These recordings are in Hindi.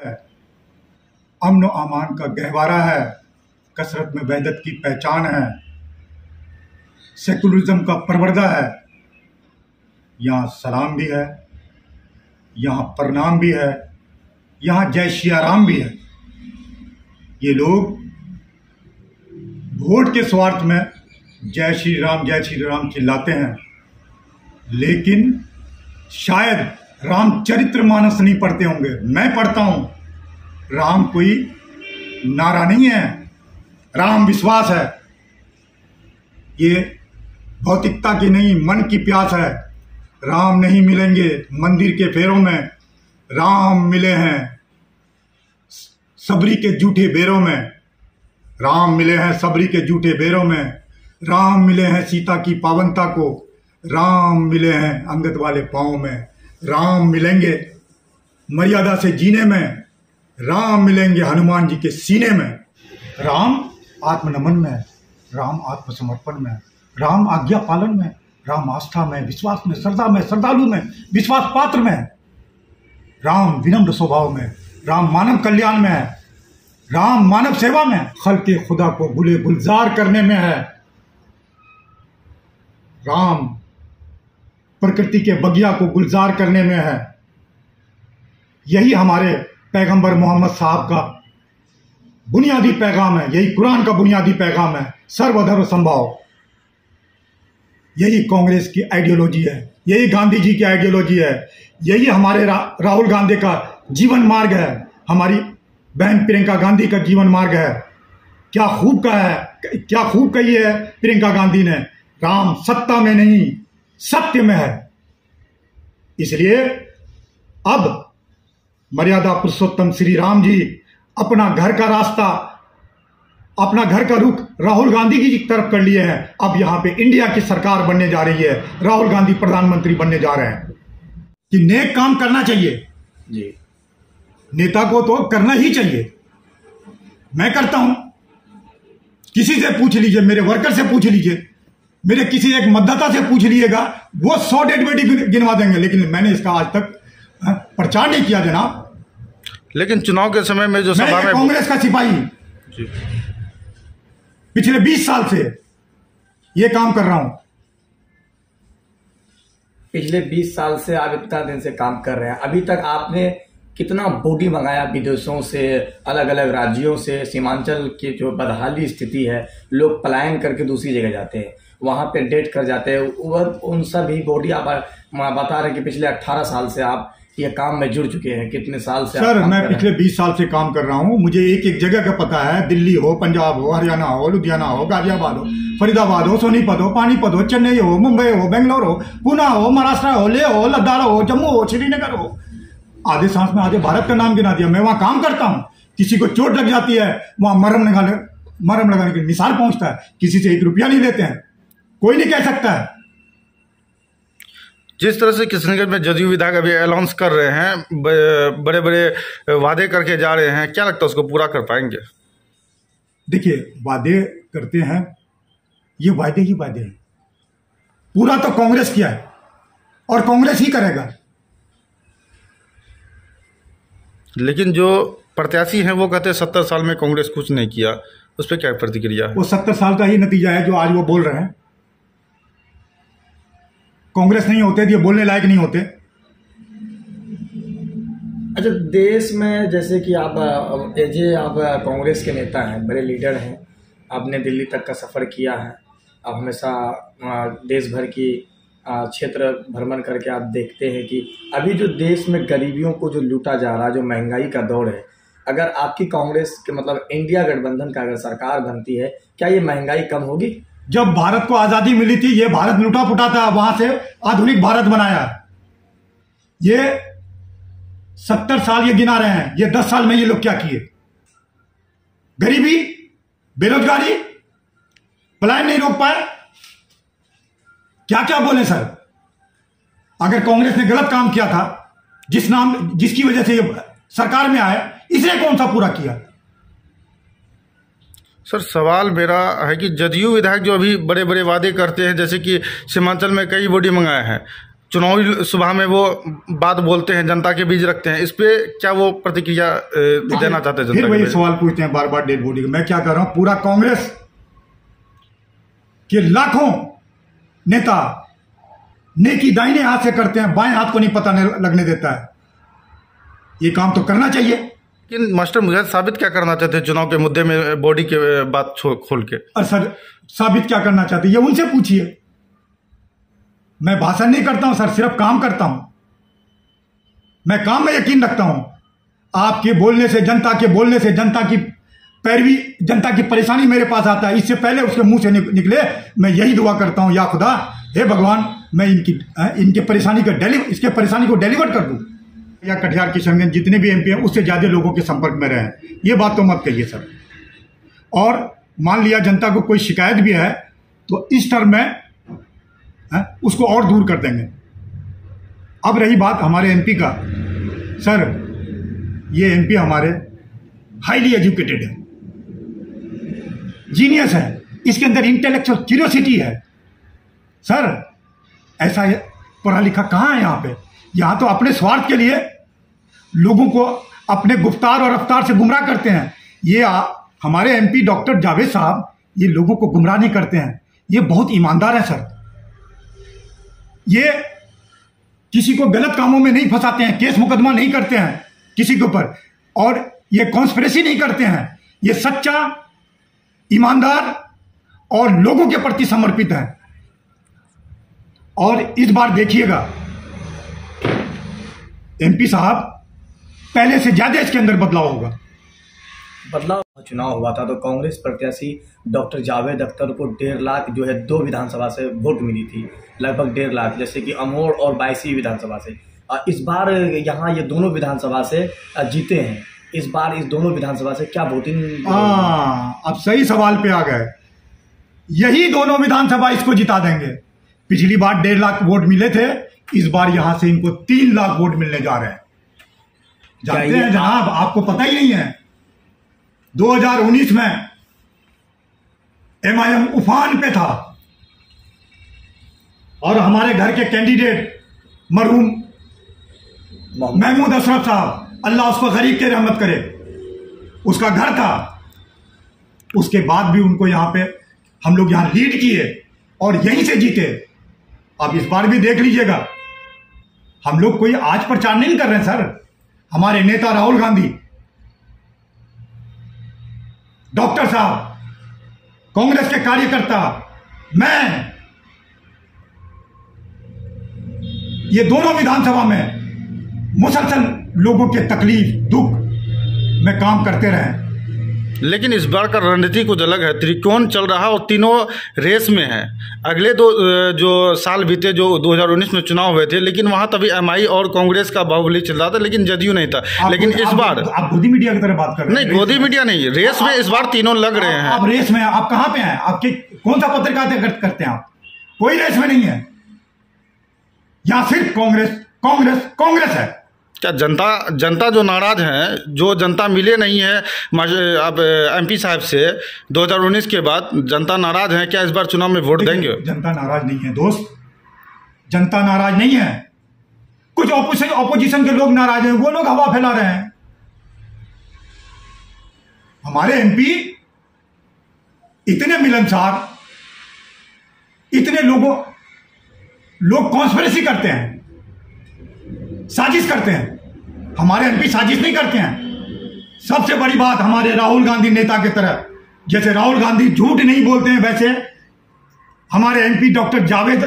है, अमन अमान का गहवारा है, कसरत में वहदत की पहचान है, सेकुलरिज्म का परवरदा है। यहाँ सलाम भी है, यहाँ प्रणाम भी है, यहाँ जय श्री राम भी है। ये लोग वोट के स्वार्थ में जय श्री राम चिल्लाते हैं, लेकिन शायद रामचरित्र मानस नहीं पढ़ते होंगे। मैं पढ़ता हूं। राम कोई नारा नहीं है, राम विश्वास है। ये भौतिकता की नहीं, मन की प्यास है। राम नहीं मिलेंगे मंदिर के फेरों में, राम मिले हैं सबरी के जूठे बेरों में। राम मिले हैं सबरी के जूठे बेरों में, राम मिले हैं सीता की पावनता को, राम मिले हैं अंगद वाले पाँव में। राम मिलेंगे मर्यादा से जीने में, राम मिलेंगे हनुमान जी के सीने में। राम आत्मनमन में, राम आत्मसमर्पण में, राम आज्ञा पालन में, राम आस्था में, विश्वास में, श्रद्धा में, श्रद्धालु में, विश्वास पात्र में। राम विनम्र स्वभाव में, राम मानव कल्याण में है, राम मानव सेवा में, खल्के खुदा को गुले गुलजार करने में है। राम प्रकृति के बगिया को गुलजार करने में है। यही हमारे पैगंबर मोहम्मद साहब का बुनियादी पैगाम है, यही कुरान का बुनियादी पैगाम है, सर्वधर्म संभाव। यही कांग्रेस की आइडियोलॉजी है, यही गांधी जी की आइडियोलॉजी है, यही हमारे राहुल गांधी का जीवन मार्ग है, हमारी बहन प्रियंका गांधी का जीवन मार्ग है। क्या खूब कहा है, क्या खूब कही है प्रियंका गांधी ने, राम सत्ता में नहीं सत्य में है। इसलिए अब मर्यादा पुरुषोत्तम श्री राम जी अपना घर का रास्ता, अपना घर का रुख राहुल गांधी की तरफ कर लिए हैं। अब यहां पे इंडिया की सरकार बनने जा रही है, राहुल गांधी प्रधानमंत्री बनने जा रहे हैं। कि नेक काम करना चाहिए जी, नेता को तो करना ही चाहिए। मैं करता हूं, किसी से पूछ लीजिए, मेरे वर्कर से पूछ लीजिए, मेरे किसी एक मतदाता से पूछ लीजिएगा, वो 100 डेड बॉडी गिनवा देंगे। लेकिन मैंने इसका आज तक प्रचार नहीं किया जनाब। लेकिन चुनाव के समय में जो सभा में कांग्रेस का सिपाही पिछले 20 साल से ये काम कर रहा हूं। पिछले 20 साल से आप इतना दिन से काम कर रहे हैं, अभी तक आपने कितना बॉडी मंगाया विदेशों से, अलग अलग राज्यों से? सीमांचल की जो बदहाली स्थिति है, लोग पलायन करके दूसरी जगह जाते हैं, वहां पे डेट कर जाते हैं, उन सभी बॉडी आप बता रहे हैं कि पिछले 18 साल से आप ये काम में जुड़ चुके हैं। कितने साल से? सर मैं पिछले 20 साल से काम कर रहा हूं। मुझे एक एक जगह का पता है, दिल्ली हो, पंजाब हो, हरियाणा हो, लुधियाना हो, गाजियाबाद हो, फरीदाबाद हो, सोनीपत हो, पानीपत हो, चेन्नई हो, मुंबई हो, बेंगलोर हो, पुणे हो, महाराष्ट्र हो, लेह हो, लद्दाख हो, जम्मू हो, श्रीनगर हो। आधे सांस में आधे भारत का नाम गिना दिया। मैं वहां काम करता हूं। किसी को चोट लग जाती है, वहां मरहम लगाने की मिसाल पहुंचता है। किसी से 1 रुपया नहीं लेते हैं, कोई नहीं कह सकता है। जिस तरह से किशनगंज में जदयू विधायक अभी अनाउंस कर रहे हैं, बड़े बड़े वादे करके जा रहे हैं, क्या लगता है उसको पूरा कर पाएंगे? देखिए, वादे करते हैं, ये वादे ही वादे हैं। पूरा तो कांग्रेस किया है और कांग्रेस ही करेगा। लेकिन जो प्रत्याशी हैं वो कहते हैं 70 साल में कांग्रेस कुछ नहीं किया, उस पर क्या प्रतिक्रिया है? वो 70 साल का ही नतीजा है जो आज वो बोल रहे हैं। कांग्रेस नहीं होते तो ये बोलने लायक नहीं होते। अच्छा, देश में जैसे कि आप कांग्रेस के नेता हैं, बड़े लीडर हैं, आपने दिल्ली तक का सफ़र किया है, आप हमेशा देश भर की क्षेत्र भ्रमण करके आप देखते हैं कि अभी जो देश में गरीबियों को जो लूटा जा रहा है, जो महंगाई का दौर है, अगर आपकी कांग्रेस के मतलब इंडिया गठबंधन का अगर सरकार बनती है, क्या ये महंगाई कम होगी? जब भारत को आजादी मिली थी, ये भारत लूटा फुटा था, वहां से आधुनिक भारत बनाया। ये 70 साल ये गिना रहे हैं, ये 10 साल में ये लोग क्या किए? गरीबी, बेरोजगारी, पलायन नहीं रोक पाए। क्या क्या बोले सर? अगर कांग्रेस ने गलत काम किया था, जिसकी वजह से ये सरकार में आए, इसने कौन सा पूरा किया? सर सवाल मेरा है कि जदयू विधायक जो अभी बड़े बड़े वादे करते हैं, जैसे कि सीमांचल में कई बॉडी मंगाए हैं, चुनावी सभा में वो बात बोलते हैं, जनता के बीच रखते हैं, इस पे क्या वो प्रतिक्रिया देना चाहते हैं जनता? फिर वही सवाल पूछते हैं बार बार डेड बॉडी का। मैं क्या कर रहा हूं, पूरा कांग्रेस के लाखों नेता नेकी दाहिने हाथ से करते हैं, बाएं हाथ को नहीं पता लगने देता है। ये काम तो करना चाहिए। लेकिन मास्टर मुझे साबित क्या करना चाहते हैं चुनाव के मुद्दे में बॉडी के बात खोल के? और सर साबित क्या करना चाहते हैं ये उनसे पूछिए। मैं भाषण नहीं करता हूं सर, सिर्फ काम करता हूं। मैं काम में यकीन रखता हूं। आपके बोलने से, जनता के बोलने से, जनता की पैरवी, जनता की परेशानी मेरे पास आता है। इससे पहले उसके मुंह से निकले मैं यही दुआ करता हूं, या खुदा, हे भगवान, मैं इनकी परेशानी को डिलीवर कर दूं। या कटिहार किशनगंज जितने भी एमपी हैं उससे ज्यादा लोगों के संपर्क में रहे, ये बात तो मत कहिए सर। और मान लिया जनता को कोई शिकायत भी है तो इस टर्म में उसको और दूर कर देंगे। अब रही बात हमारे एमपी का, सर ये एमपी हमारे हाईली एजुकेटेड है, जीनियस है, इसके अंदर इंटेलेक्चुअल क्यूरियोसिटी है। सर ऐसा पढ़ा लिखा कहाँ है यहाँ पे? यहाँ तो अपने स्वार्थ के लिए लोगों को अपने गुफ्तार और रफ्तार से गुमराह करते हैं। ये हमारे एमपी डॉक्टर जावेद साहब ये लोगों को गुमराह नहीं करते हैं, ये बहुत ईमानदार है सर। ये किसी को गलत कामों में नहीं फंसाते हैं, केस मुकदमा नहीं करते हैं किसी के ऊपर, और ये कॉन्स्पिरेसी नहीं करते हैं। ये सच्चा, ईमानदार और लोगों के प्रति समर्पित है। और इस बार देखिएगा एमपी साहब पहले से ज्यादा इसके अंदर बदलाव होगा। बदलाव चुनाव हुआ था तो कांग्रेस प्रत्याशी डॉक्टर जावेद अख्तर को 1.5 लाख जो है 2 विधानसभा से वोट मिली थी, लगभग 1.5 लाख, जैसे कि अमोड़ और 22वीं विधानसभा से। इस बार यहाँ ये दोनों विधानसभा से जीते हैं। इस बार इस दोनों विधानसभा से क्या वोटिंग? अब सही सवाल पे आ गए। यही दोनों विधानसभा इसको जिता देंगे। पिछली बार 1.5 लाख वोट मिले थे, इस बार यहां से इनको 3 लाख वोट मिलने जा रहे हैं। जानते हैं जनाब, आपको पता ही नहीं है 2019 में एमआईएम उफान पे था और हमारे घर के कैंडिडेट मरहूम महमूद अशरफ साहब, अल्लाह उसको गरीब के रहमत करे, उसका घर था। उसके बाद भी उनको यहां पे हम लोग यहां लीड किए और यहीं से जीते। अब इस बार भी देख लीजिएगा, हम लोग कोई आज प्रचार नहीं कर रहे हैं सर। हमारे नेता राहुल गांधी, डॉक्टर साहब, कांग्रेस के कार्यकर्ता, मैं, ये दोनों विधानसभा में मुसलसल लोगों के तकलीफ, दुख में काम करते रहे। लेकिन इस बार का रणनीति कुछ अलग है, त्रिकोण चल रहा और तीनों रेस में है। अगले जो साल बीते, जो 2019 में चुनाव हुए थे, लेकिन वहां तभी एमआई और कांग्रेस का बाहुबली चल रहा था, लेकिन जदयू नहीं था। लेकिन इस बार आप गोदी मीडिया की तरह बात कर रहे हैं। नहीं, गोदी मीडिया नहीं, रेस में इस बार तीनों लग रहे हैं। आप रेस में, आप कहां पे हैं? आपके कौन सा पत्रकारिता करते हैं आप? कोई रेस में नहीं है, यहां सिर्फ कांग्रेस कांग्रेस कांग्रेस है। क्या जनता जो नाराज है, जो जनता मिले नहीं है अब एमपी साहब से 2019 के बाद, जनता नाराज है, क्या इस बार चुनाव में वोट देंगे? जनता नाराज नहीं है दोस्त, जनता नाराज नहीं है। कुछ ऑपोजिशन के लोग नाराज हैं, वो लोग हवा फैला रहे हैं। हमारे एमपी इतने मिलनसार, इतने लोग कॉन्स्पिरेसी करते हैं, साजिश करते हैं। हमारे एमपी साजिश नहीं करते हैं। सबसे बड़ी बात, हमारे राहुल गांधी नेता की तरह, जैसे राहुल गांधी झूठ नहीं बोलते हैं, वैसे हमारे एमपी डॉक्टर जावेद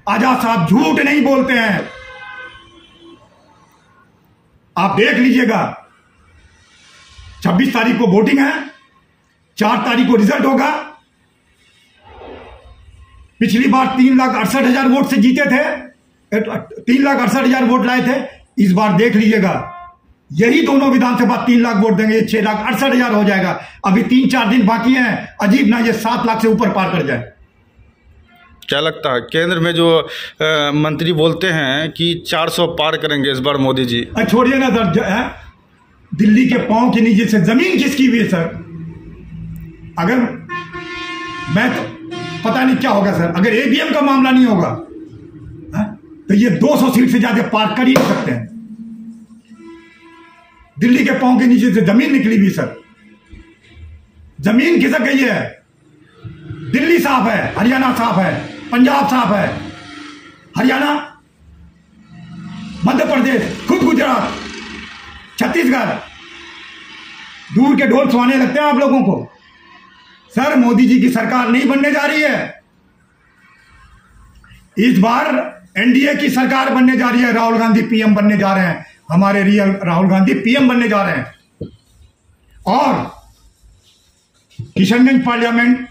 आजाद साहब झूठ नहीं बोलते हैं। आप देख लीजिएगा, 26 तारीख को वोटिंग है, 4 तारीख को रिजल्ट होगा। पिछली बार 3,68,000 वोट से जीते थे, 3,68,000 वोट लाए थे। इस बार देख लीजिएगा, यही दोनों विधानसभा 3 लाख वोट देंगे, 6,68,000 हो जाएगा। अभी 3-4 दिन बाकी हैं, अजीब ना ये 7 लाख से ऊपर पार कर जाए। क्या लगता है केंद्र में जो मंत्री बोलते हैं कि 400 पार करेंगे इस बार मोदी जी? छोड़िए ना सर, दिल्ली के पांव के नीचे से जमीन किसकी हुई है सर? अगर मैं तो पता नहीं क्या होगा सर, अगर ईवीएम का मामला नहीं होगा तो ये 200 सीट से ज्यादा पार कर ही नहीं सकते हैं। दिल्ली के पांव के नीचे से जमीन निकली भी सर, जमीन खिसक गई है। दिल्ली साफ है, हरियाणा साफ है, पंजाब साफ है, हरियाणा, मध्य प्रदेश, खुद गुजरात, छत्तीसगढ़, दूर के ढोल सुहाने लगते हैं आप लोगों को। सर मोदी जी की सरकार नहीं बनने जा रही है, इस बार एनडीए की सरकार बनने जा रही है। राहुल गांधी पीएम बनने जा रहे हैं, हमारे रियल राहुल गांधी पीएम बनने जा रहे हैं। और किशनगंज पार्लियामेंट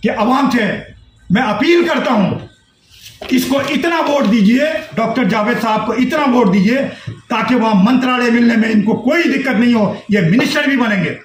के अवाम से मैं अपील करता हूं, इसको इतना वोट दीजिए, डॉक्टर जावेद साहब को इतना वोट दीजिए ताकि वहां मंत्रालय मिलने में इनको कोई दिक्कत नहीं हो, ये मिनिस्टर भी बनेंगे।